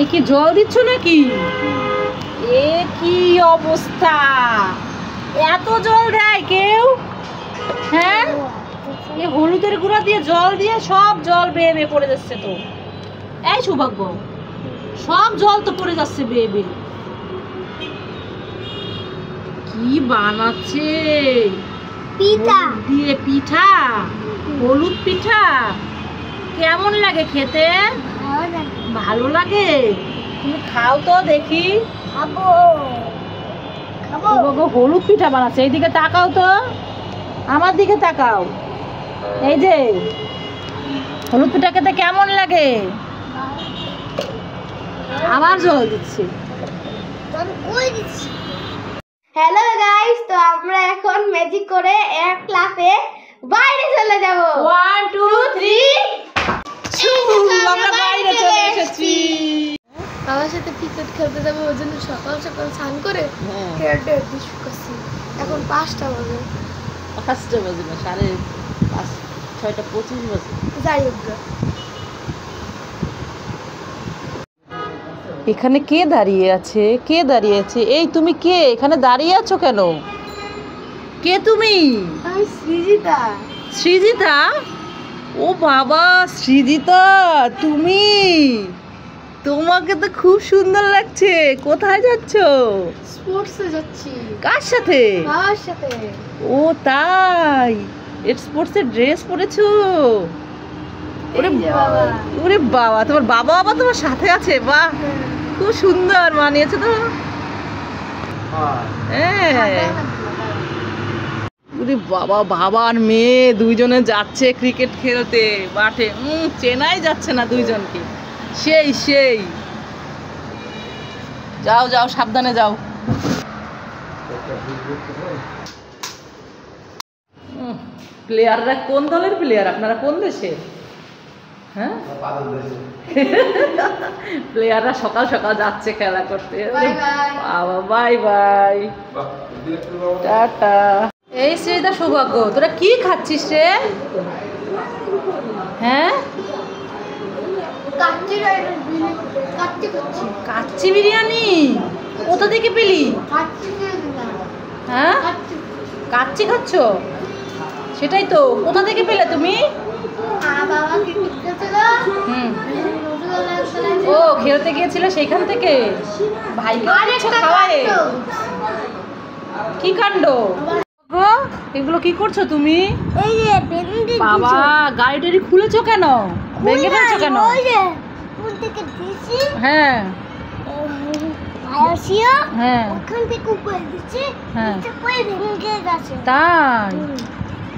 এ কি জল দিচ্ছ নাকি? এ কি অবস্থা, এত জল দেয় কেউ? হ্যাঁ, এ হলুদের গুঁড়া দিয়ে জল দিয়ে সব জল বেয়ে বেয়ে পড়ে যাচ্ছে তো। এই সৌভাগ্য, সব জল তো পড়ে যাচ্ছে বেয়ে বেয়ে। কি বানাচ্ছে? পিঠা দিয়ে পিঠা, হলুদ পিঠা। কেমন লাগে খেতে? ভালো লাগে। তুমি খাও তো দেখি। হলুদ পিঠা বানাচ্ছে। এইদিকে তাকাও তো, আমার দিকে তাকাও। এই যে হলুদ পিঠা খেতে কেমন লাগে? আবার জল দিচ্ছি। হ্যালো গাইস, তো আমরা এখন ম্যাজিক করে এক লাফে বাইরে চলে যাব। 1 2 3 আমরা বাইরে চলে এসেছি। বাবার সাথে ক্রিকেট খেলতে যাবো, ওই জন্য সকাল সকাল স্নান করে হেয়ারটা শুকাচ্ছি। এখন 5টা বাজে। 5টা বাজে না, 5:30, 6:25 বাজে। যাই হোক, এখানে কে দাঁড়িয়ে আছে? কে দাঁড়িয়ে আছে? এই তুমি কে? এখানে দাঁড়িয়ে আছো কেন? কে তুমি? আমি সৃজিতা। সৃজিতা? ও বাবা, সৃজিতা তুমি? তোমাকে তো খুব সুন্দর লাগছে। কোথায় যাচ্ছো? স্পোর্টসে যাচ্ছি। কার সাথে? বাবার সাথে। ও তাই, স্পোর্টসের ড্রেস পরেছো? ওরে বাবা, ওরে বাবা, তোমার বাবা আবার তোমার সাথে আছে? বাহ, খুব সুন্দর মানিয়েছে তো। হ্যাঁ, ওরে বাবা, বাবা আর মেয়ে দুইজনে যাচ্ছে ক্রিকেট খেলতে মাঠে। চেনাই যাচ্ছে না দুইজনকে। সেই সেই, যাও যাও, সাবধানে যাও। প্লেয়াররা কোন দলের প্লেয়ার? আপনারা কোন দেশে? হ্যাঁ, প্লেয়াররা সকাল সকাল যাচ্ছে খেলা করতে। বাবা, বাই বাই, টাটা। এই শ্রীদা, সৌভাগ্য, তোরা কি খাচ্ছিস রে? হ্যাঁ, কাচ্চি বিরিয়ানি। কোথা থেকে পেলি? হ্যাঁ, কাচ্চি খাচ্ছ? সেটাই তো, কোথা থেকে পেলে তুমি? ও, খেলতে গিয়েছিল সেইখান থেকে ভাইকে খাওয়ায়। কি কাণ্ড! এগুলো কি করছো তুমি? বাবা, গাড়ি টাড়ি খুলেছো কেন? ভেঙে ফেলছো কেন? হ্যাঁ হ্যাঁ, তাই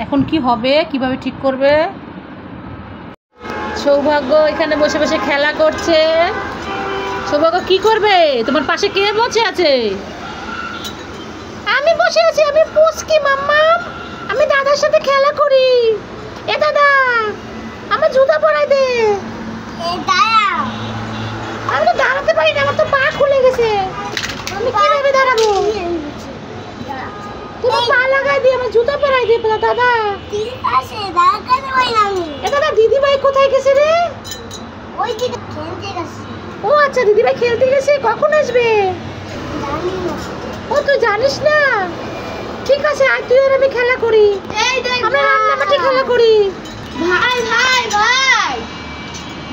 এখন কি হবে? কিভাবে ঠিক করবে? সৌভাগ্য এখানে বসে বসে খেলা করছে। সৌভাগ্য কি করবে? তোমার পাশে কে বসে আছে? আমি বসে আছি, আমি পুচকি মাম্মা। আমি দাদার সাথে খেলা করি। এ দাদা, আমার জুতা পরাই দে। আমি তো দাঁড়াতে পারি না, আমার তো পা খুলে গেছে। আমি কিভাবে দাঁড়াবো? তুমি পা লাগাই দিয়ে আমার জুতা পরাই দে দাদা। এ দাদা, দিদিভাই কোথায় গেছে রে? ও আচ্ছা, দিদিভাই খেলতে গেছে। কখন আসবে? ও, তুই জানিস না? ঠিক আছে, আজ তুই আর আমি খেলা করি। আমরা রান্নাবাটি খেলা করি। ভাই ভাই ভাই,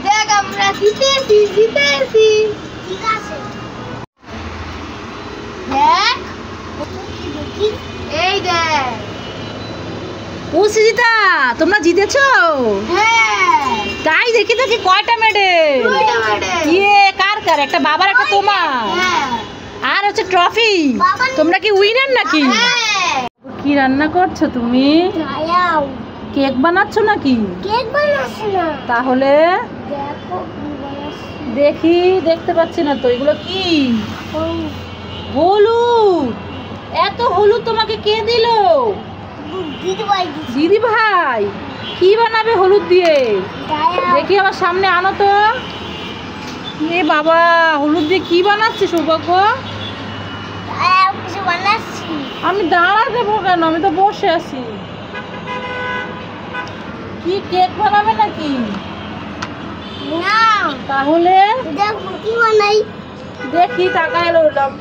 দেখ আমরা জিতেছি জিতেছি। ঠিক আছে, দেখ এই দেখ। ও সৃজিতা, তোমরা জিতেছো? হ্যাঁ, তাই দেখি দেখি কয়টা মেডেল? ইয়ে, কার কার? একটা বাবার, একটা তোমার, আর হচ্ছে ট্রফি। তোমরা কি উইনার নাকি? কি রান্না করছো তুমি? কেক বানাচ্ছো নাকি? কেক বানাচ্ছি না। তাহলে দেখি, দেখতে পাচ্ছি না তো। এগুলো কি? হলুদ। এত হলুদ তোমাকে কে দিল? দিদি ভাই। কি বানাবে হলুদ দিয়ে? দেখি আমার সামনে আনো তো। এ বাবা, হলুদ দিয়ে কি বানাচ্ছে সৌভাগ্য? আমি দাঁড়াতে দেবো কেন? আমি তো বসে আছি। কি কেক বানাবে নাকি? না, তাহলে দেখো কি বানাই। দেখি তাকায় রইলাম।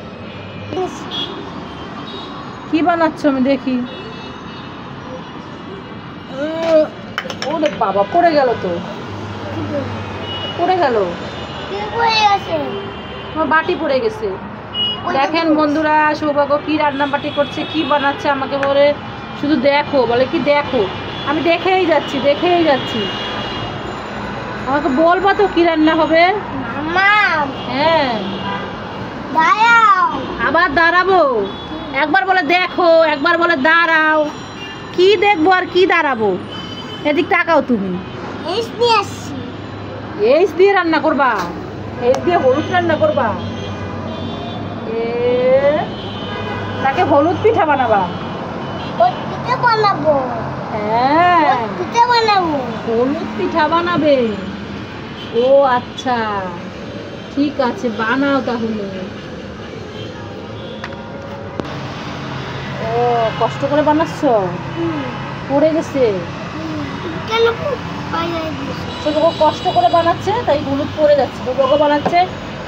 কি বানাচ্ছ আমি দেখি। ওরে বাবা, পড়ে গেল তো, পড়ে গেল, আমার বাটি পড়ে গেছে। দেখেন বন্ধুরা, সৌভাগ্য কি রান্না বাটি করছে, কি বানাচ্ছে আমাকে বলে শুধু দেখো, বলে কি দেখো। আমি দেখেই যাচ্ছি, দেখেই যাচ্ছি। আমাকে বলবা তো কি রান্না হবে। হ্যাঁ, আবার দাঁড়াবো। একবার বলে দেখো, একবার বলে দাঁড়াও। কি দেখবো আর কি দাঁড়াবো। এদিক তাকাও তুমি। এইচ দিয়ে রান্না করবা, এইচ দিয়ে হলুদ রান্না করবা। তাকে হলুদ পিঠা বানাবা। হ্যাঁ, হলুদ পিঠা বানাবে। ও আচ্ছা, ঠিক আছে, বানাও তাহলে। ও কষ্ট করে বানাচ্ছ, পড়ে গেছে। কষ্ট করে বানাচ্ছে তাই হলুদ পড়ে যাচ্ছে। সৌভাগ্য বানাচ্ছে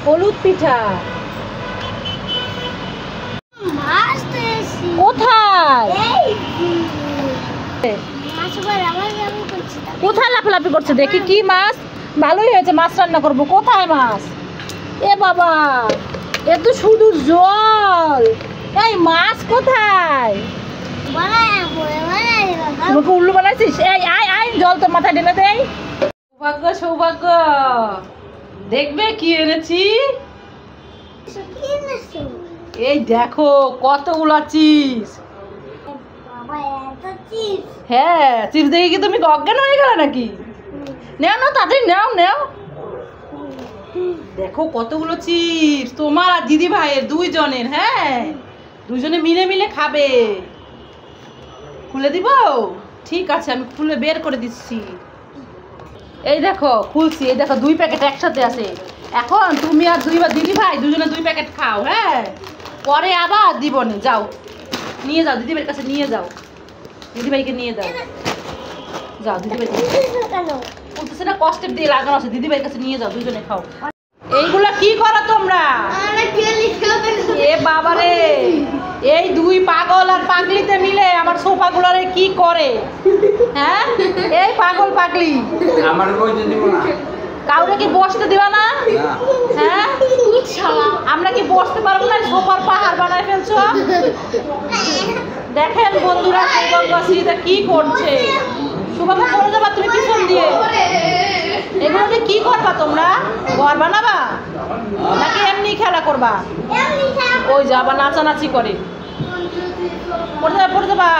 হলুদ পিঠা। কোথায় কোথায় লাফালাফি করছে দেখি। কি মাছ? ভালোই হয়েছে, মাছ রান্না করবো। কোথায় মাছ? এ বাবা, এ তো শুধু জল। এই মাছ কোথায়? তোমাকে উল্লু বানাইছিস? এই আয় আয়, জল তো মাথায় ঢেলে দেই। সৌভাগ্য, সৌভাগ্য, দেখবে কি এনেছি। এই দেখো কতগুলো চিপস। হ্যাঁ, চিপস দেখে কি তুমি অজ্ঞান হয়ে গেলে নাকি? নেও না, তাড়াতাড়ি নেও নেও। দেখো কতগুলো চিপস, তোমার আর দিদি ভাইয়ের দুইজনের। হ্যাঁ, দুজনে মিলে মিলে খাবে। খুলে দিব? ঠিক আছে, আমি খুলে বের করে দিচ্ছি। এই দেখো খুলছি। এই দেখো 2 প্যাকেট একসাথে আছে। এখন তুমি আর দিদি ভাই দুজনে 2 প্যাকেট খাও। হ্যাঁ, পরে আবার দিবনে। যাও নিয়ে যাও, দিদিভাইয়ের কাছে নিয়ে যাও, দিদিভাইকে নিয়ে যাও। যাও, দিদিভাই বলতেছে না, কষ্টের দিয়ে লাগানো আছে, দিদিভাইয়ের কাছে নিয়ে যাও, দুজনে খাও। এইগুলা কি করো তোমরা? এ বাবারে, এই 2 পাগল আর পাগলিতে মিলে আমার সোফাগুলোরে কি করে। হ্যাঁ, এই পাগল পাগলি কাউকে কি বসতে দিবা না? হ্যাঁ, আমরা কি বসতে পারবো না? সোফার পাহাড় বানায় ফেলছো। দেখেন বন্ধুরা, সৌভাগ্য শ্রীতা কি করছে। সৌভাগ্য করে যাবা তুমি পিছন দিয়ে। এগুলো দিয়ে কি করবা তোমরা? ঘর বানাবা নাকি এমনি খেলা করবা? ওই যাবা নাচানাচি করে, পড়ে যাবা, পড়ে যাবা।